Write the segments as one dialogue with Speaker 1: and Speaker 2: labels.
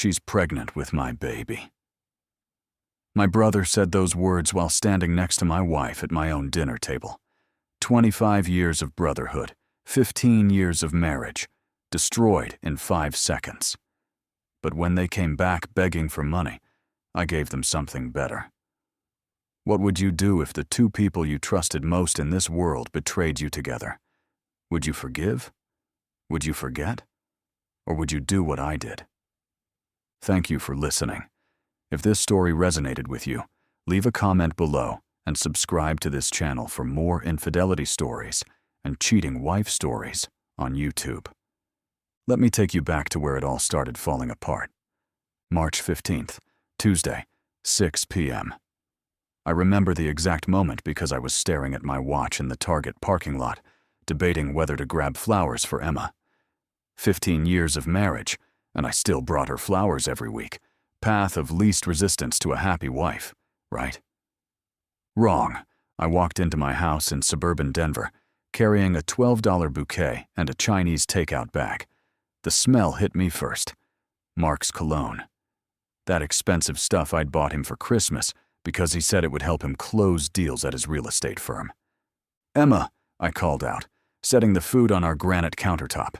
Speaker 1: She's pregnant with my baby. My brother said those words while standing next to my wife at my own dinner table. 25 years of brotherhood, 15 years of marriage, destroyed in 5 seconds. But when they came back begging for money, I gave them something better. What would you do if the two people you trusted most in this world betrayed you together? Would you forgive? Would you forget? Or would you do what I did? Thank you for listening. If this story resonated with you, leave a comment below and subscribe to this channel for more infidelity stories and cheating wife stories on YouTube. Let me take you back to where it all started falling apart. March 15th, Tuesday, 6 p.m. I remember the exact moment because I was staring at my watch in the Target parking lot, debating whether to grab flowers for Emma. 15 years of marriage, and I still brought her flowers every week. Path of least resistance to a happy wife, right? Wrong. I walked into my house in suburban Denver, carrying a $12 bouquet and a Chinese takeout bag. The smell hit me first. Mark's cologne. That expensive stuff I'd bought him for Christmas because he said it would help him close deals at his real estate firm. Emma, I called out, setting the food on our granite countertop,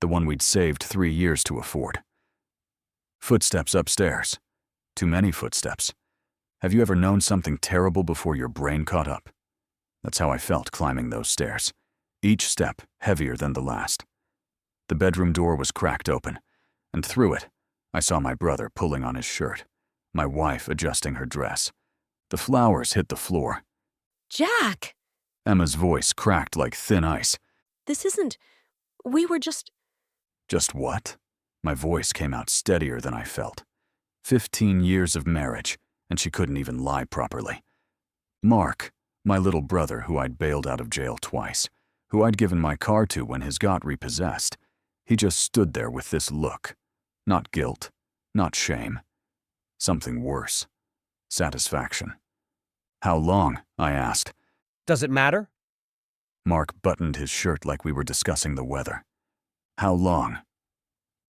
Speaker 1: the one we'd saved 3 years to afford. Footsteps upstairs. Too many footsteps. Have you ever known something terrible before your brain caught up? That's how I felt climbing those stairs, each step heavier than the last. The bedroom door was cracked open, and through it, I saw my brother pulling on his shirt, my wife adjusting her dress. The flowers hit the floor.
Speaker 2: Jack!
Speaker 1: Emma's voice cracked like thin ice.
Speaker 2: This isn't... We were just...
Speaker 1: Just what? My voice came out steadier than I felt. 15 years of marriage, and she couldn't even lie properly. Mark, my little brother who I'd bailed out of jail twice, who I'd given my car to when his got repossessed, he just stood there with this look. Not guilt, not shame. Something worse. Satisfaction. How long? I asked.
Speaker 3: Does it matter?
Speaker 1: Mark buttoned his shirt like we were discussing the weather. How long?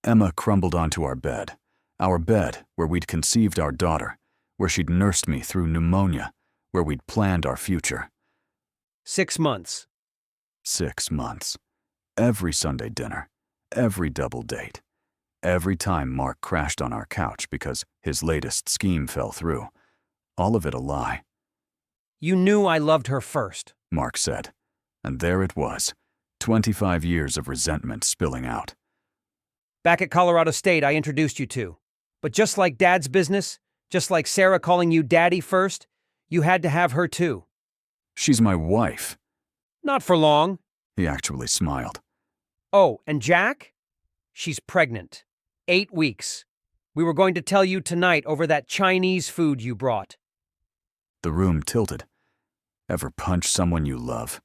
Speaker 1: Emma crumbled onto our bed where we'd conceived our daughter, where she'd nursed me through pneumonia, where we'd planned our future.
Speaker 3: 6 months.
Speaker 1: 6 months. Every Sunday dinner, every double date, every time Mark crashed on our couch because his latest scheme fell through. All of it a lie.
Speaker 3: You knew I loved her first.
Speaker 1: Mark said, and there it was, 25 years of resentment spilling out.
Speaker 3: Back at Colorado State, I introduced you to. But just like Dad's business, just like Sarah calling you Daddy first, you had to have her too.
Speaker 1: She's my wife.
Speaker 3: Not for long.
Speaker 1: He actually smiled.
Speaker 3: Oh, and Jack? She's pregnant. 8 weeks. We were going to tell you tonight over that Chinese food you brought.
Speaker 1: The room tilted. Ever punch someone you love?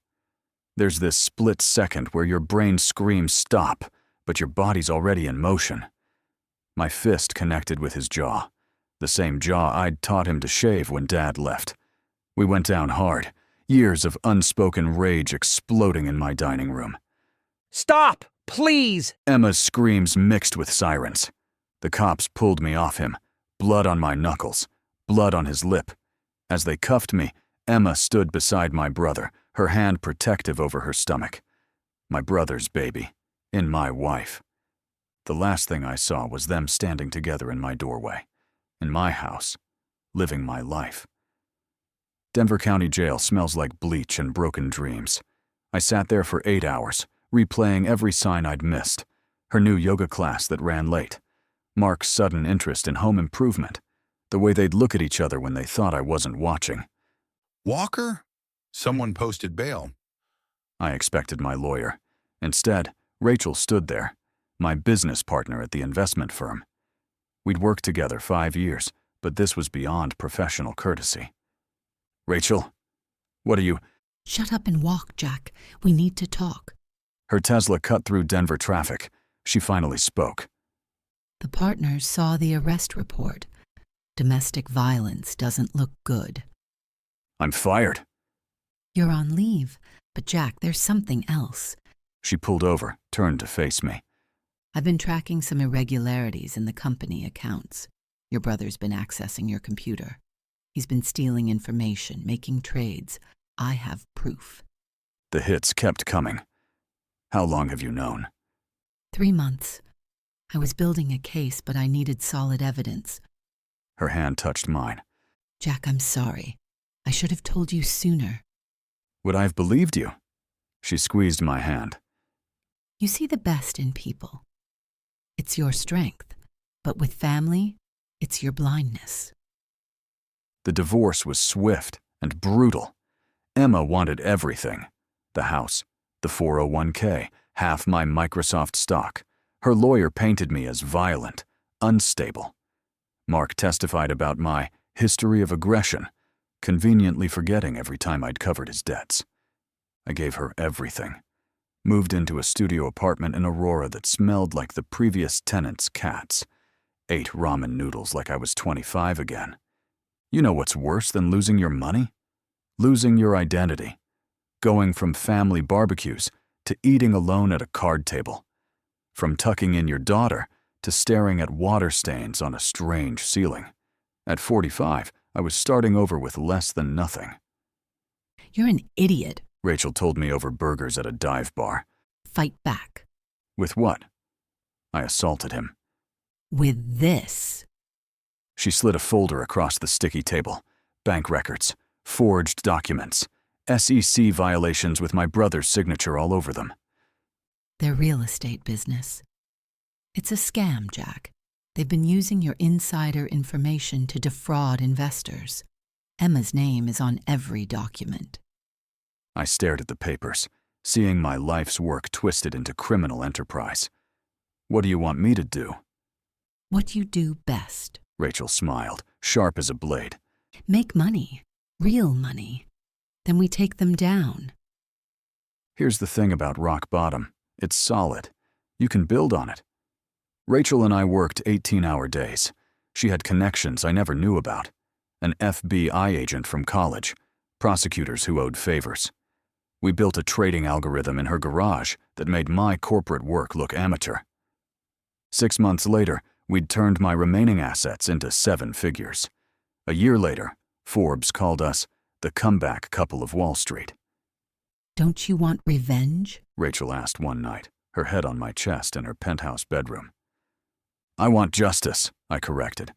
Speaker 1: There's this split second where your brain screams stop, but your body's already in motion. My fist connected with his jaw, the same jaw I'd taught him to shave when Dad left. We went down hard, years of unspoken rage exploding in my dining room.
Speaker 3: Stop, please!
Speaker 1: Emma's screams mixed with sirens. The cops pulled me off him, blood on my knuckles, blood on his lip. As they cuffed me, Emma stood beside my brother, her hand protective over her stomach. My brother's baby. In my wife. The last thing I saw was them standing together in my doorway, in my house, living my life. Denver County Jail smells like bleach and broken dreams. I sat there for 8 hours, replaying every sign I'd missed. Her new yoga class that ran late. Mark's sudden interest in home improvement. The way they'd look at each other when they thought I wasn't watching.
Speaker 4: Walker? Someone posted bail.
Speaker 1: I expected my lawyer. Instead, Rachel stood there, my business partner at the investment firm. We'd worked together 5 years, but this was beyond professional courtesy. Rachel, what are you...
Speaker 5: Shut up and walk, Jack. We need to talk.
Speaker 1: Her Tesla cut through Denver traffic. She finally spoke.
Speaker 5: The partners saw the arrest report. Domestic violence doesn't look good.
Speaker 1: I'm fired.
Speaker 5: You're on leave, but Jack, there's something else.
Speaker 1: She pulled over, turned to face me.
Speaker 5: I've been tracking some irregularities in the company accounts. Your brother's been accessing your computer. He's been stealing information, making trades. I have proof.
Speaker 1: The hits kept coming. How long have you known?
Speaker 5: 3 months. I was building a case, but I needed solid evidence.
Speaker 1: Her hand touched mine.
Speaker 5: Jack, I'm sorry. I should have told you sooner.
Speaker 1: Would I have believed you? She squeezed my hand.
Speaker 5: You see the best in people. It's your strength, but with family, it's your blindness.
Speaker 1: The divorce was swift and brutal. Emma wanted everything. The house, the 401k, half my Microsoft stock. Her lawyer painted me as violent, unstable. Mark testified about my history of aggression, conveniently forgetting every time I'd covered his debts. I gave her everything. Moved into a studio apartment in Aurora that smelled like the previous tenant's cats. Ate ramen noodles like I was 25 again. You know what's worse than losing your money? Losing your identity. Going from family barbecues to eating alone at a card table. From tucking in your daughter to staring at water stains on a strange ceiling. At 45, I was starting over with less than nothing.
Speaker 5: You're an idiot.
Speaker 1: Rachel told me over burgers at a dive bar.
Speaker 5: Fight back.
Speaker 1: With what? I assaulted him.
Speaker 5: With this.
Speaker 1: She slid a folder across the sticky table. Bank records, forged documents, SEC violations with my brother's signature all over them.
Speaker 5: Their real estate business. It's a scam, Jack. They've been using your insider information to defraud investors. Emma's name is on every document.
Speaker 1: I stared at the papers, seeing my life's work twisted into criminal enterprise. What do you want me to do?
Speaker 5: What you do best.
Speaker 1: Rachel smiled, sharp as a blade.
Speaker 5: Make money. Real money. Then we take them down.
Speaker 1: Here's the thing about rock bottom. It's solid. You can build on it. Rachel and I worked 18-hour days. She had connections I never knew about. An FBI agent from college. Prosecutors who owed favors. We built a trading algorithm in her garage that made my corporate work look amateur. 6 months later, we'd turned my remaining assets into 7 figures. A year later, Forbes called us the comeback couple of Wall Street.
Speaker 5: Don't you want revenge?
Speaker 1: Rachel asked one night, her head on my chest in her penthouse bedroom. I want justice, I corrected.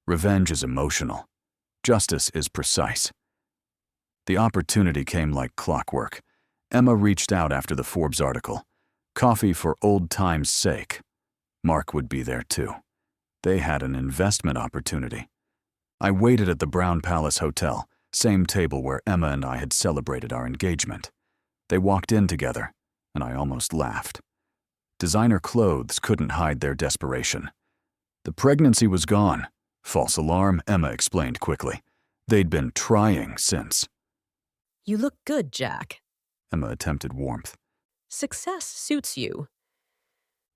Speaker 1: Revenge is emotional. Justice is precise. The opportunity came like clockwork. Emma reached out after the Forbes article. Coffee for old time's sake. Mark would be there too. They had an investment opportunity. I waited at the Brown Palace Hotel, same table where Emma and I had celebrated our engagement. They walked in together, and I almost laughed. Designer clothes couldn't hide their desperation. The pregnancy was gone. False alarm, Emma explained quickly. They'd been trying since.
Speaker 2: You look good, Jack.
Speaker 1: Emma attempted warmth.
Speaker 2: Success suits you.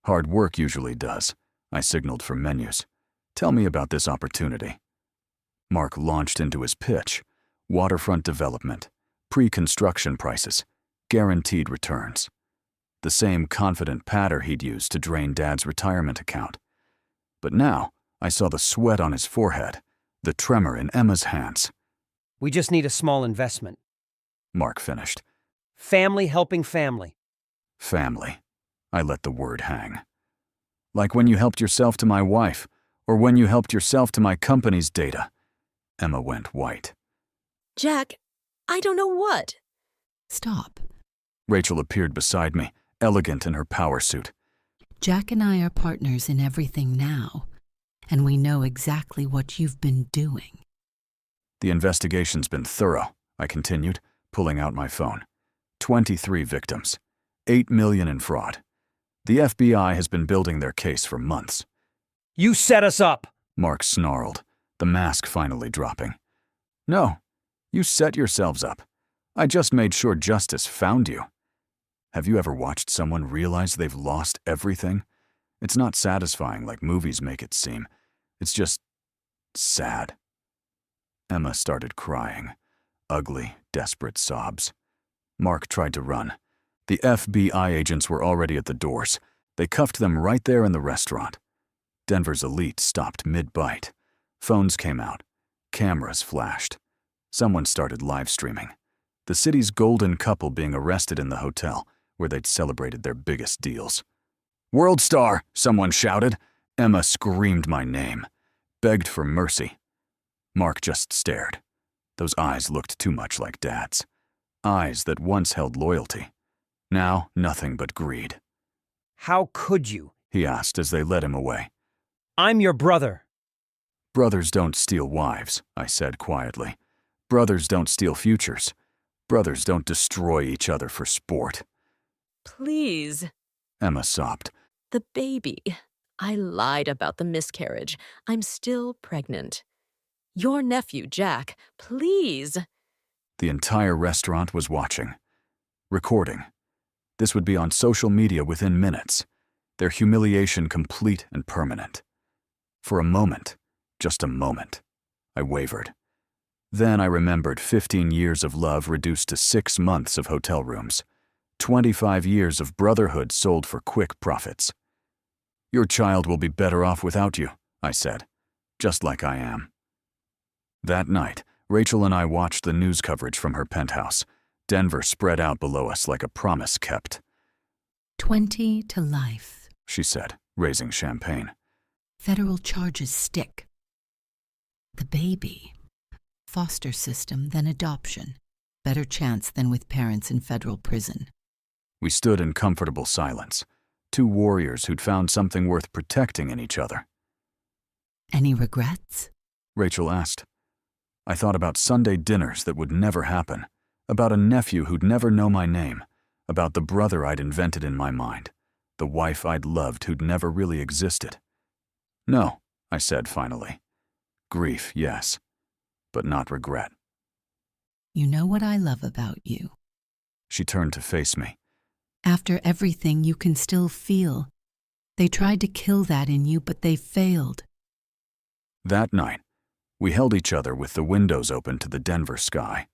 Speaker 1: Hard work usually does. I signaled for menus. Tell me about this opportunity. Mark launched into his pitch. Waterfront development, pre-construction prices, guaranteed returns. The same confident patter he'd used to drain Dad's retirement account. But now, I saw the sweat on his forehead, the tremor in Emma's hands.
Speaker 3: We just need a small investment.
Speaker 1: Mark finished.
Speaker 3: Family helping family.
Speaker 1: Family. I let the word hang. Like when you helped yourself to my wife, or when you helped yourself to my company's data. Emma went white.
Speaker 2: Jack, I don't know what.
Speaker 5: Stop.
Speaker 1: Rachel appeared beside me, elegant in her power suit.
Speaker 5: Jack and I are partners in everything now, and we know exactly what you've been doing.
Speaker 1: The investigation's been thorough, I continued, pulling out my phone. 23 victims. 8 million in fraud. The FBI has been building their case for months.
Speaker 3: You set us up!
Speaker 1: Mark snarled, the mask finally dropping. No, you set yourselves up. I just made sure justice found you. Have you ever watched someone realize they've lost everything? It's not satisfying like movies make it seem. It's just sad. Emma started crying. Ugly, desperate sobs. Mark tried to run. The FBI agents were already at the doors. They cuffed them right there in the restaurant. Denver's elite stopped mid-bite. Phones came out. Cameras flashed. Someone started live streaming. The city's golden couple being arrested in the hotel where they'd celebrated their biggest deals. "World star!" someone shouted. Emma screamed my name, begged for mercy. Mark just stared. Those eyes looked too much like Dad's. Eyes that once held loyalty. Now, nothing but greed.
Speaker 3: How could you?
Speaker 1: He asked as they led him away.
Speaker 3: I'm your brother.
Speaker 1: Brothers don't steal wives, I said quietly. Brothers don't steal futures. Brothers don't destroy each other for sport.
Speaker 2: Please.
Speaker 1: Emma sobbed.
Speaker 2: The baby. I lied about the miscarriage. I'm still pregnant. Your nephew, Jack. Please.
Speaker 1: The entire restaurant was watching. Recording. This would be on social media within minutes. Their humiliation complete and permanent. For a moment, just a moment, I wavered. Then I remembered 15 years of love reduced to 6 months of hotel rooms. 25 years of brotherhood sold for quick profits. Your child will be better off without you, I said, just like I am. That night, Rachel and I watched the news coverage from her penthouse. Denver spread out below us like a promise kept.
Speaker 5: 20 to life.
Speaker 1: She said, raising champagne.
Speaker 5: Federal charges stick. The baby. Foster system, then adoption. Better chance than with parents in federal prison.
Speaker 1: We stood in comfortable silence, 2 warriors who'd found something worth protecting in each other.
Speaker 5: Any regrets?
Speaker 1: Rachel asked. I thought about Sunday dinners that would never happen, about a nephew who'd never know my name, about the brother I'd invented in my mind, the wife I'd loved who'd never really existed. No, I said finally. Grief, yes, but not regret.
Speaker 5: You know what I love about you?
Speaker 1: She turned to face me.
Speaker 5: After everything, you can still feel. They tried to kill that in you, but they failed.
Speaker 1: That night, we held each other with the windows open to the Denver sky.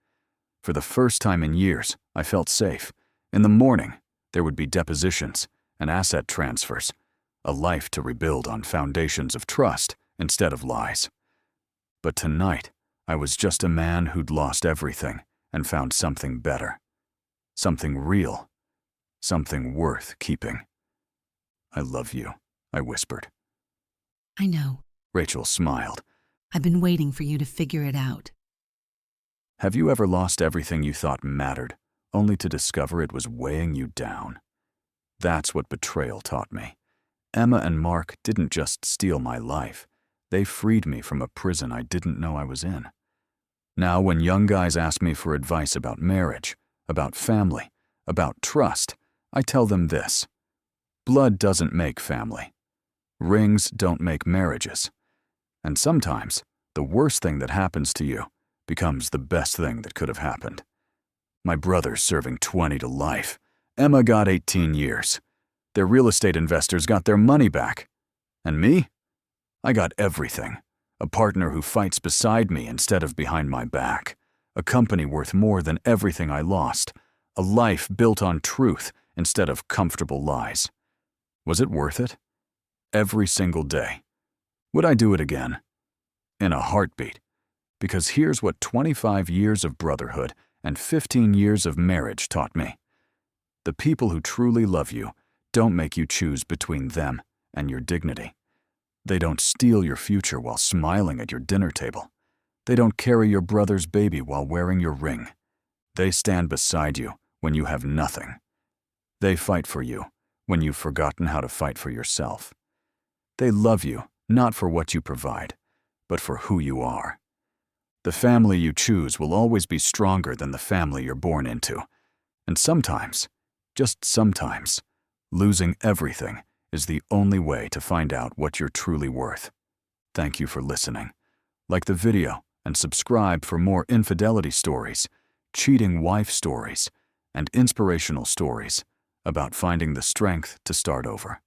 Speaker 1: For the first time in years, I felt safe. In the morning, there would be depositions and asset transfers, a life to rebuild on foundations of trust instead of lies. But tonight, I was just a man who'd lost everything and found something better. Something real. Something worth keeping. I love you, I whispered.
Speaker 5: I know.
Speaker 1: Rachel smiled.
Speaker 5: I've been waiting for you to figure it out.
Speaker 1: Have you ever lost everything you thought mattered, only to discover it was weighing you down? That's what betrayal taught me. Emma and Mark didn't just steal my life. They freed me from a prison I didn't know I was in. Now, when young guys ask me for advice about marriage, about family, about trust, I tell them this. Blood doesn't make family. Rings don't make marriages. And sometimes, the worst thing that happens to you becomes the best thing that could have happened. My brother's serving 20 to life. Emma got 18 years. Their real estate investors got their money back. And me? I got everything. A partner who fights beside me instead of behind my back. A company worth more than everything I lost. A life built on truth instead of comfortable lies. Was it worth it? Every single day. Would I do it again? In a heartbeat. Because here's what 25 years of brotherhood and 15 years of marriage taught me. The people who truly love you don't make you choose between them and your dignity. They don't steal your future while smiling at your dinner table. They don't carry your brother's baby while wearing your ring. They stand beside you when you have nothing. They fight for you when you've forgotten how to fight for yourself. They love you not for what you provide, but for who you are. The family you choose will always be stronger than the family you're born into. And sometimes, just sometimes, losing everything is the only way to find out what you're truly worth. Thank you for listening. Like the video and subscribe for more infidelity stories, cheating wife stories, and inspirational stories about finding the strength to start over.